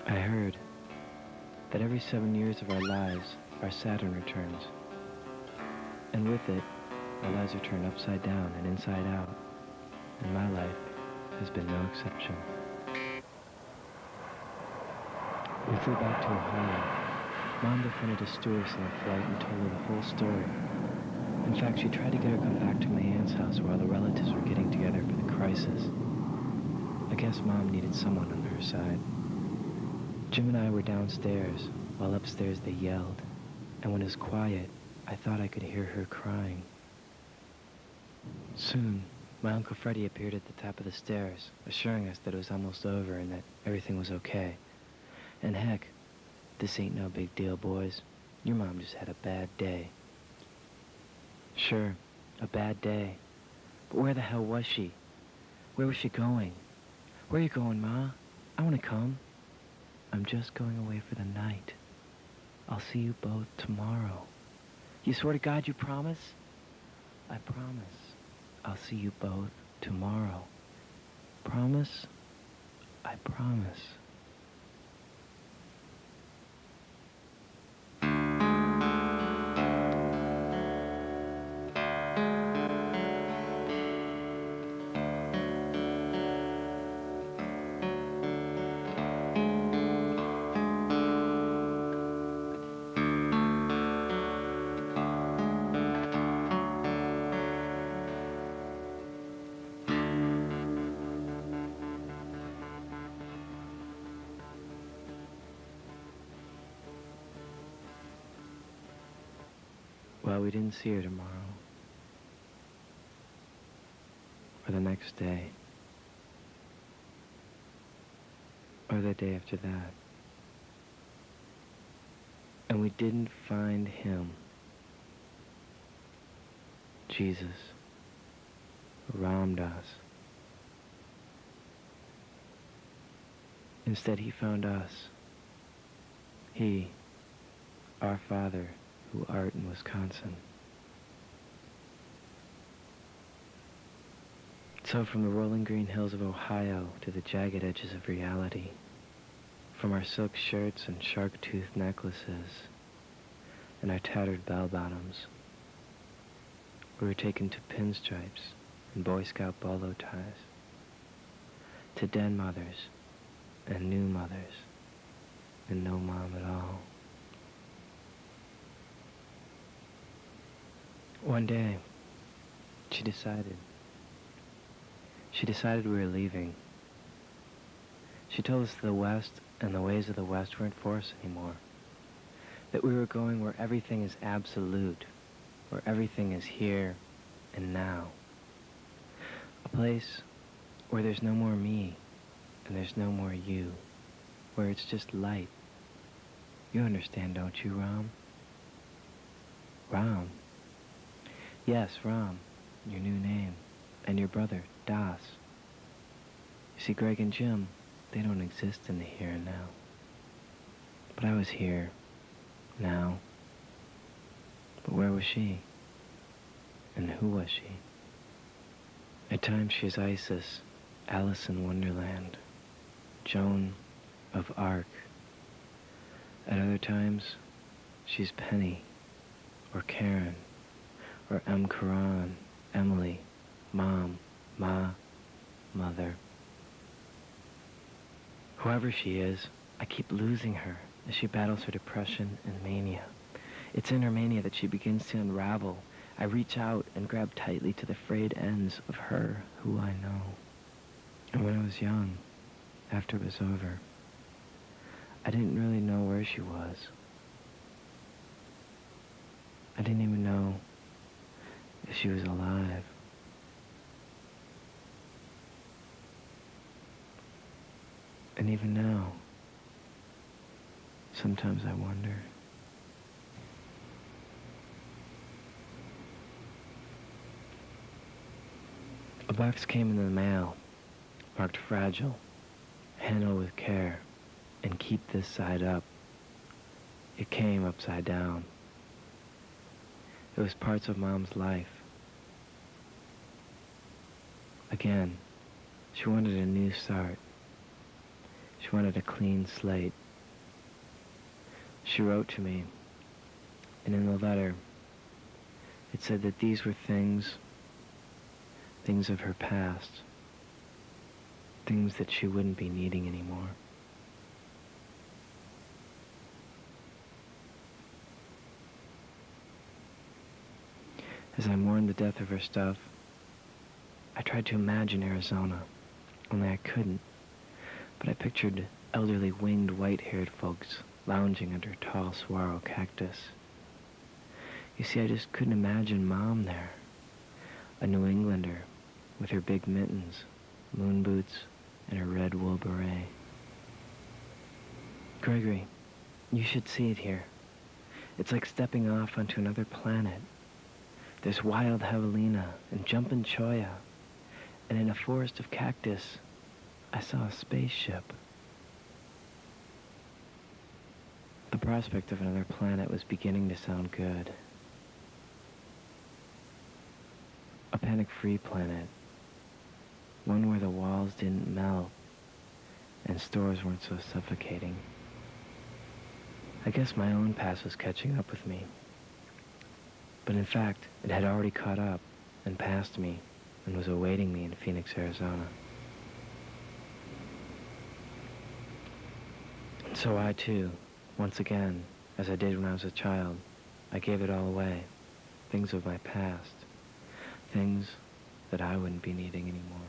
I heard that every 7 years of our lives, our Saturn returns. And with it, our lives are turned upside down and inside out. And my life has been no exception. We flew back to Ohio. Mom befriended a stewardess on the flight and told her the whole story. In fact, she tried to get her to come back to my aunt's house where all the relatives were getting together for the crisis. I guess Mom needed someone on her side. Jim and I were downstairs, while upstairs they yelled. And when it was quiet, I thought I could hear her crying. Soon, my Uncle Freddie appeared at the top of the stairs, assuring us that it was almost over and that everything was okay. And heck, this ain't no big deal, boys. Your mom just had a bad day. Sure, a bad day. But where the hell was she? Where was she going? Where you going, Ma? I want to come. I'm just going away for the night. I'll see you both tomorrow. You swear to God you promise? I promise. I'll see you both tomorrow. Promise? I promise. Well, we didn't see her tomorrow. Or the next day. Or the day after that. And we didn't find him. Jesus. Ram Das. Instead, he found us. He, our Father, who art in Wisconsin. So from the rolling green hills of Ohio to the jagged edges of reality, from our silk shirts and shark-toothed necklaces and our tattered bell-bottoms, we were taken to pinstripes and Boy Scout bolo ties, to den mothers and new mothers and no mom at all. One day, she decided we were leaving. She told us the West and the ways of the West weren't for us anymore. That we were going where everything is absolute, where everything is here and now. A place where there's no more me and there's no more you, where it's just light. You understand, don't you, Ram? Ram? Yes, Ram, your new name, and your brother, Das. You see, Greg and Jim, they don't exist in the here and now. But I was here, now. But where was she? And who was she? At times she is Isis, Alice in Wonderland, Joan of Arc. At other times, she's Penny, or Karen, or M. Karan, Emily, Mom, Ma, Mother. Whoever she is, I keep losing her as she battles her depression and mania. It's in her mania that she begins to unravel. I reach out and grab tightly to the frayed ends of her who I know. And when I was young, after it was over, I didn't really know where she was. I didn't even know if she was alive. And even now, sometimes I wonder. A box came in the mail, marked fragile, handle with care, and keep this side up. It came upside down. It was parts of Mom's life. Again, she wanted a new start. She wanted a clean slate. She wrote to me, and in the letter, it said that these were things of her past, things that she wouldn't be needing anymore. As I mourned the death of her stuff, I tried to imagine Arizona, only I couldn't. But I pictured elderly winged white-haired folks lounging under tall saguaro cactus. You see, I just couldn't imagine Mom there, a New Englander with her big mittens, moon boots, and her red wool beret. Gregory, you should see it here. It's like stepping off onto another planet. There's wild javelina and jumping cholla, and in a forest of cactus, I saw a spaceship. The prospect of another planet was beginning to sound good. A panic-free planet, one where the walls didn't melt and stores weren't so suffocating. I guess my own past was catching up with me. But in fact, it had already caught up and passed me and was awaiting me in Phoenix, Arizona. And so I too, once again, as I did when I was a child, I gave it all away. Things of my past. Things that I wouldn't be needing anymore.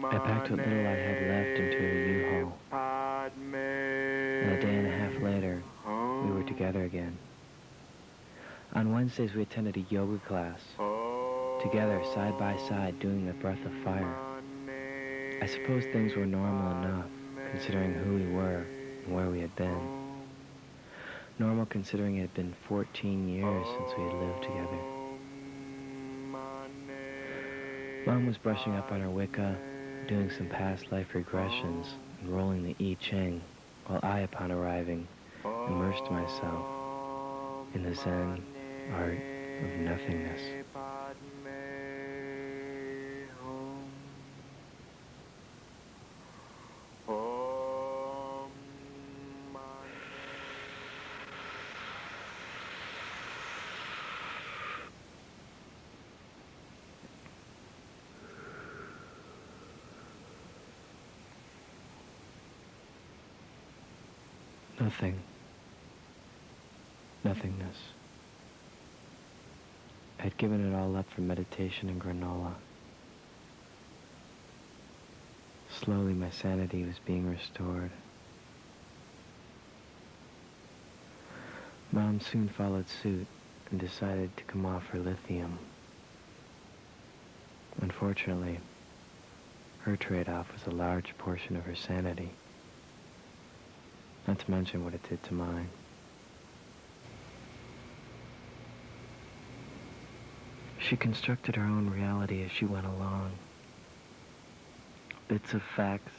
I packed what little I had left into a U-Haul. And a day and a half later, we were together again. On Wednesdays, we attended a yoga class, together, side by side, doing the breath of fire. I suppose things were normal enough, considering who we were and where we had been. Normal considering it had been 14 years since we had lived together. Mom was brushing up on her Wicca, doing some past life regressions, and rolling the I Ching, while I, upon arriving, immersed myself in the Zen art of nothingness. Nothing. Nothingness. I had given it all up for meditation and granola. Slowly my sanity was being restored. Mom soon followed suit and decided to come off her lithium. Unfortunately, her trade-off was a large portion of her sanity. Not to mention what it did to mine. She constructed her own reality as she went along. Bits of facts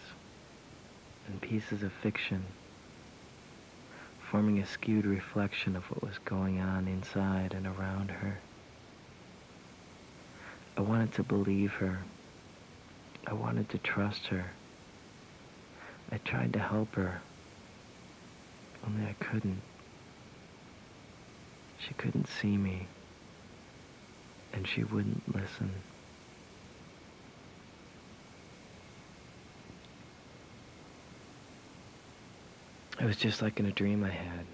and pieces of fiction, forming a skewed reflection of what was going on inside and around her. I wanted to believe her. I wanted to trust her. I tried to help her. Only I couldn't. She couldn't see me, and she wouldn't listen. It was just like in a dream I had.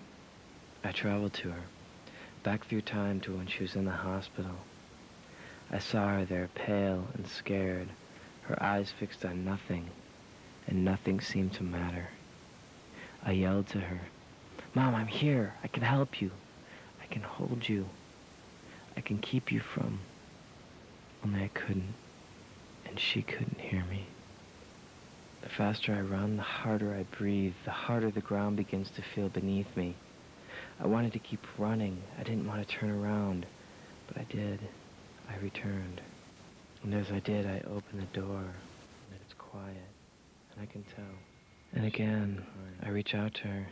I traveled to her, back through time to when she was in the hospital. I saw her there, pale and scared, her eyes fixed on nothing, and nothing seemed to matter. I yelled to her, "Mom, I'm here. I can help you. I can hold you. I can keep you from..." Only I couldn't, and she couldn't hear me. The faster I run, the harder I breathe, the harder the ground begins to feel beneath me. I wanted to keep running. I didn't want to turn around, but I did. I returned. And as I did, I opened the door, and it's cold. quiet, and I can tell. And again, I reach out to her,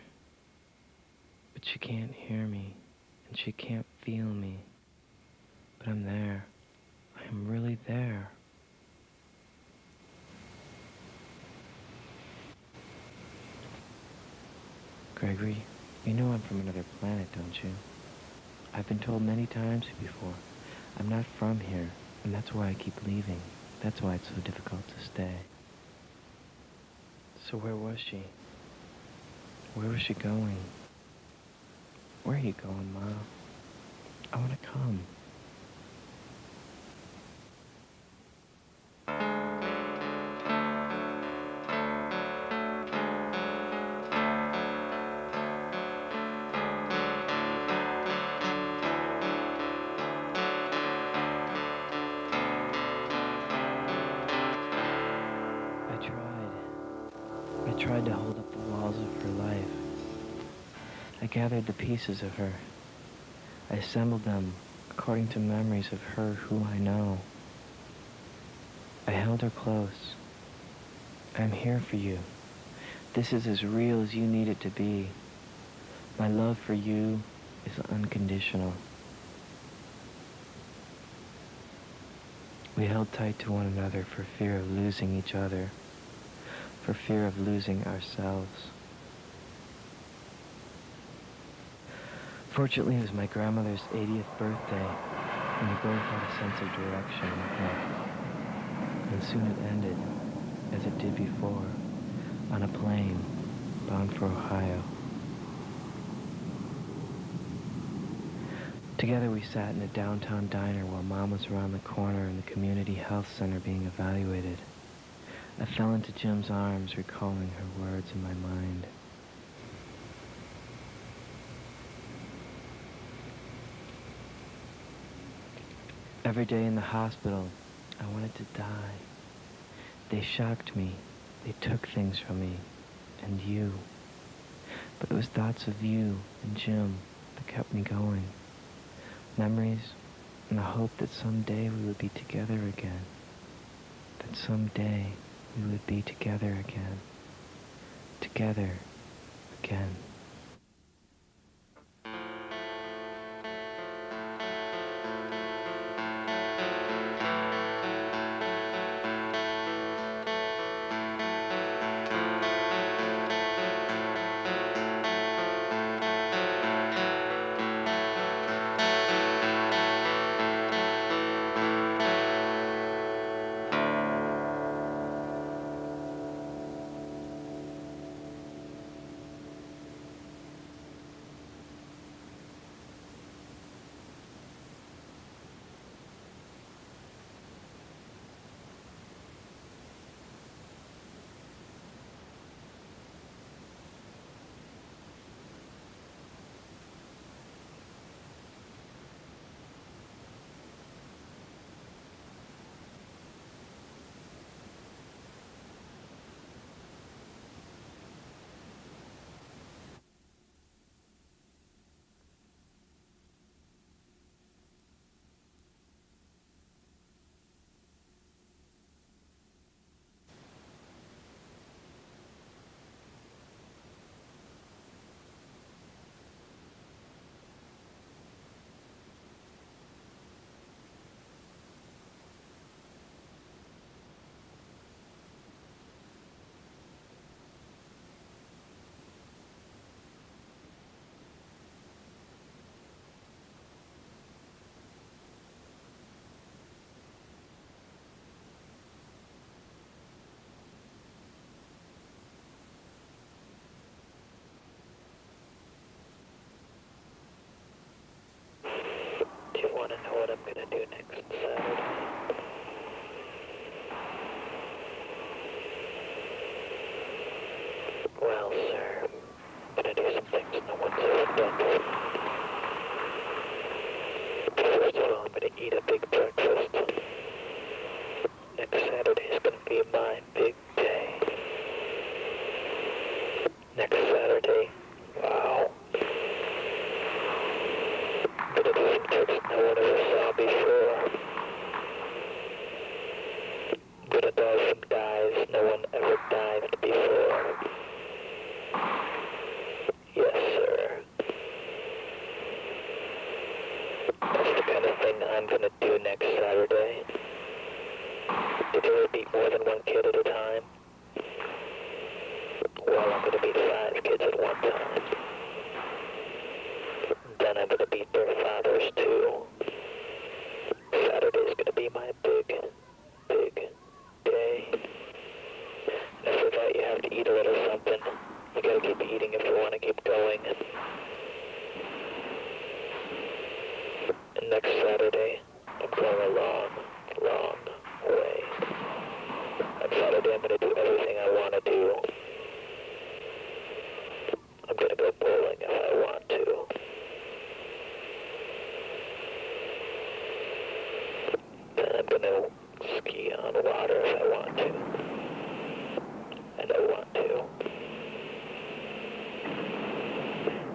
but she can't hear me, and she can't feel me. But I'm there. I am really there. Gregory, you know I'm from another planet, don't you? I've been told many times before, I'm not from here, and that's why I keep leaving. That's why it's so difficult to stay. So where was she? Where was she going? Where are you going, Mom? I want to come. I tried to hold up the walls of her life. I gathered the pieces of her. I assembled them according to memories of her who I know. I held her close. I'm here for you. This is as real as you need it to be. My love for you is unconditional. We held tight to one another for fear of losing each other, for fear of losing ourselves. Fortunately, it was my grandmother's 80th birthday, and we both had a sense of direction and hope. And soon it ended, as it did before, on a plane bound for Ohio. Together we sat in a downtown diner while Mom was around the corner in the community health center being evaluated. I fell into Jim's arms, recalling her words in my mind. Every day in the hospital, I wanted to die. They shocked me. They took things from me. And you. But it was thoughts of you and Jim that kept me going. Memories and the hope that someday we would be together again. That someday we would be together again. Together again. Do you want to know what I'm going to do next Saturday? Well, sir, I'm going to do some things no one's ever done before. First of all, I'm going to eat a big breakfast. Next Saturday is going to be my big day. Next Saturday, wow. I'm going to do some tricks no one ever saw before. I'm going to dye some dyes no one I'm gonna do next Saturday? Did you ever beat more than one kid at a time? Well, I'm gonna beat 5 kids at one time. Then I'm gonna beat their fathers too. Saturday's gonna be my big day. And after that, you have to eat a little something. You gotta keep eating if you want to keep going. And next Saturday, I'm going a long way. On Saturday, I'm gonna do everything I want to do. I'm gonna go bowling if I want to. Then I'm gonna ski on water if I want to. And I want to.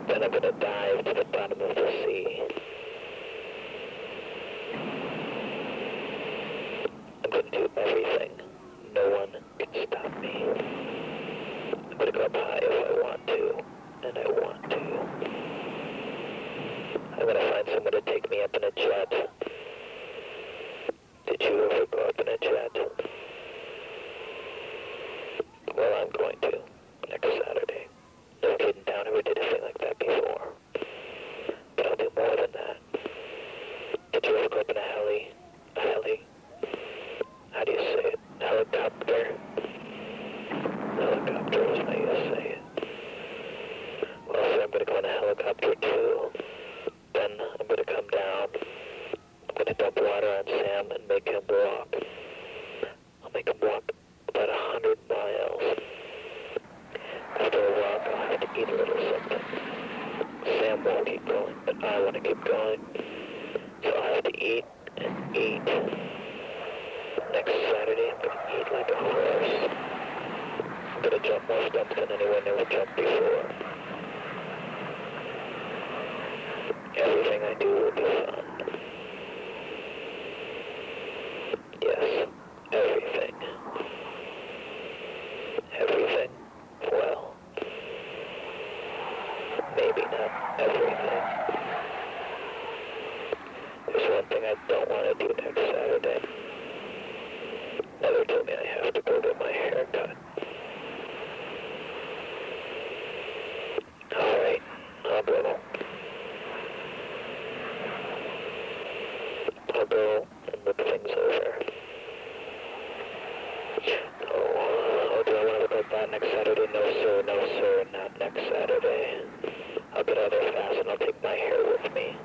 Then I'm gonna dive to the bottom of the sea. I'm gonna do everything. No one can stop me. I'm gonna go up high if I want to. And I want to. I'm gonna find someone to take me up in a jet. Did you ever go up in a jet? Well, I'm going to next Saturday. No kid in town ever did a thing like that before. But I'll do more than that. Did you ever go up in a heli? A heli? How do you say it? Helicopter? Helicopter was how you say it. Well, so I'm gonna go in a helicopter too. Then I'm gonna come down. I'm gonna dump water on Sam and make him walk. I'll make him walk about 100 miles. After a walk, I'll have to eat a little something. Sam won't keep going, but I want to keep going. So I'll have to eat and eat. Next Saturday, I'm going to eat like a horse. I'm going to jump more stumps than anyone ever jumped before. Everything I do will be fun. Yes, everything. Everything. Well, maybe not everything. There's one thing I don't want to do next Saturday. Mother told me I have to go get my hair cut. Alright, I'll go. I'll go and look things over. Oh, do I want to look like that next Saturday? No sir, not next Saturday. I'll get out there fast and I'll take my hair with me.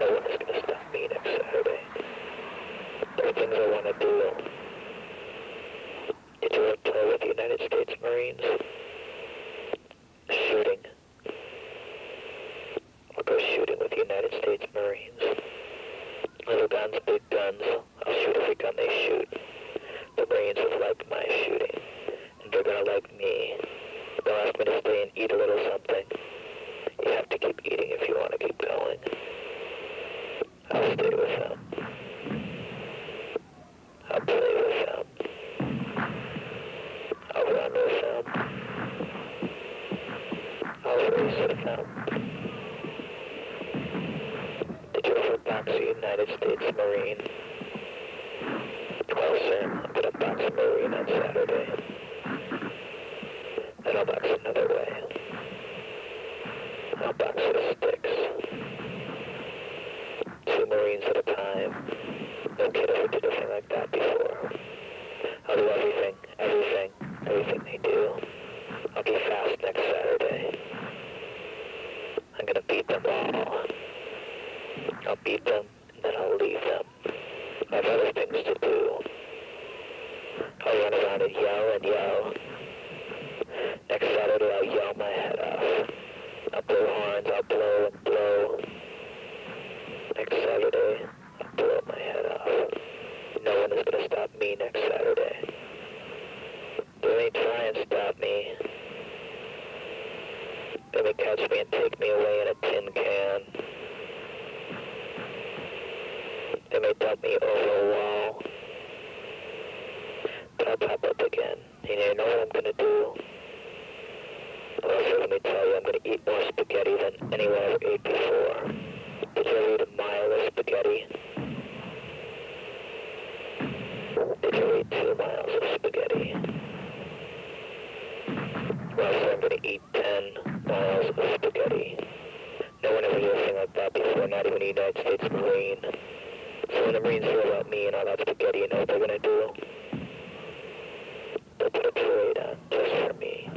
No one is going to stop me next Saturday. There are things I want to do. Did you ever play with the United States Marines? Shooting. I'll go shooting with the United States Marines. Little guns, big guns. I'll shoot every gun they shoot. The Marines have liked my shooting, and they're gonna like me. They'll ask me to stay and eat a little something. You have to keep eating if you want to keep going. I'll stay with them. I'll play with them. I'll run with them. I'll race with them. Did you ever box a United States Marine? Well, Sam, I'm gonna box a Marine on Saturday. Then I'll box another way. I'll box with sticks. 2 Marines at a time. No kid ever did a thing like that before. I'll do everything they do. I'll be fast next Saturday. I'm gonna beat them all. I'll beat them, and then I'll leave them. I have other things to do. I'll run around and yell. Next Saturday, I'll yell my head off. I'll blow horns, I'll blow and blow. Next Saturday, I'll blow my head off. No one is going to stop me next Saturday. They may try and stop me. They may catch me and take me away in a tin can. They may dump me over a wall. But I'll pop up again. And you know what I'm going to do? Well, so let me tell you, I'm going to eat more spaghetti than anyone ever ate before. Did you ever eat a mile of spaghetti? they're not even a United States Marine. So when the Marines hear about me and all that spaghetti, you know what they're gonna do? They'll put a parade on just for me.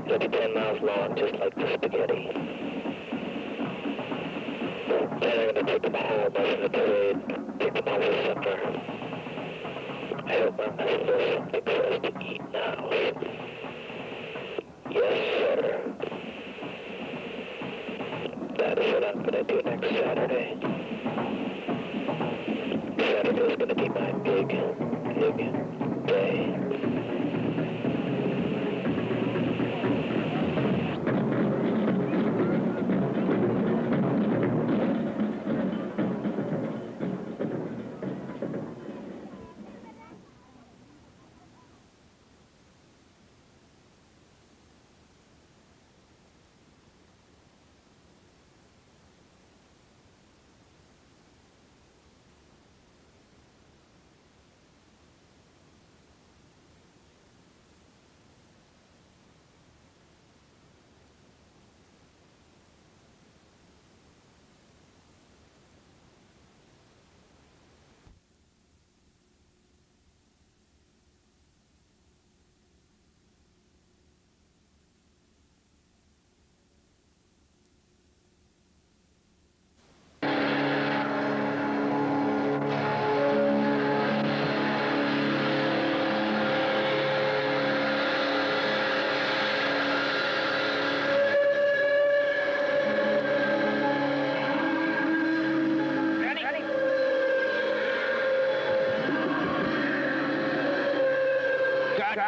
It'll be 10 miles long, just like the spaghetti. Then I'm gonna take them home after the parade, take them home for supper. I hope I'm having a little something for us to eat now. Yes, sir. That is what I'm gonna do next Saturday. Saturday is gonna be my big day.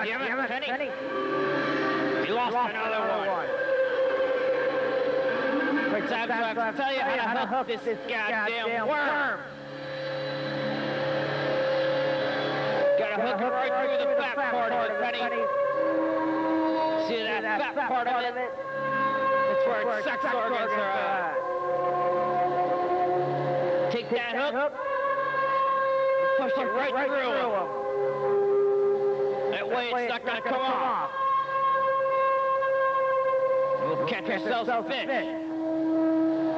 Damn it, Penny. You lost another one. Wait, I have to tell you how to hook this goddamn worm. Gotta hook it right through the fat part of it, Penny. See that fat part of it? That's where its sex organs are at. Take that hook and push it right through them. That way it's not gonna come off. We'll catch ourselves a fish.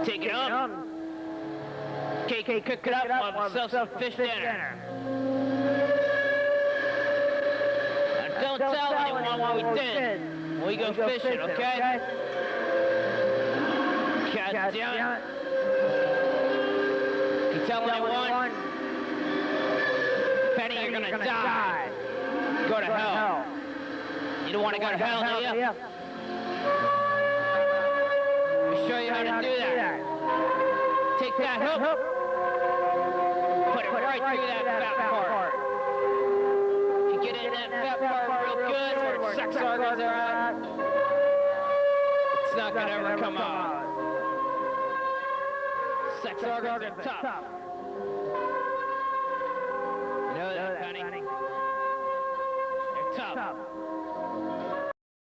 Take it up. Cook it up, have ourselves some fish dinner. Now, don't tell anyone what we did when we go fishing, okay? God damn it. If you tell anyone, Penny, you're gonna die. Go to hell. You don't want to go to hell, do you? I'll show you how to do that. Take that hook, put it right through that fat part. If you get in that fat part real good, where its sex organs are at, it's not going to ever come out. Sex organs are tough. You know that, Penny? They're tough.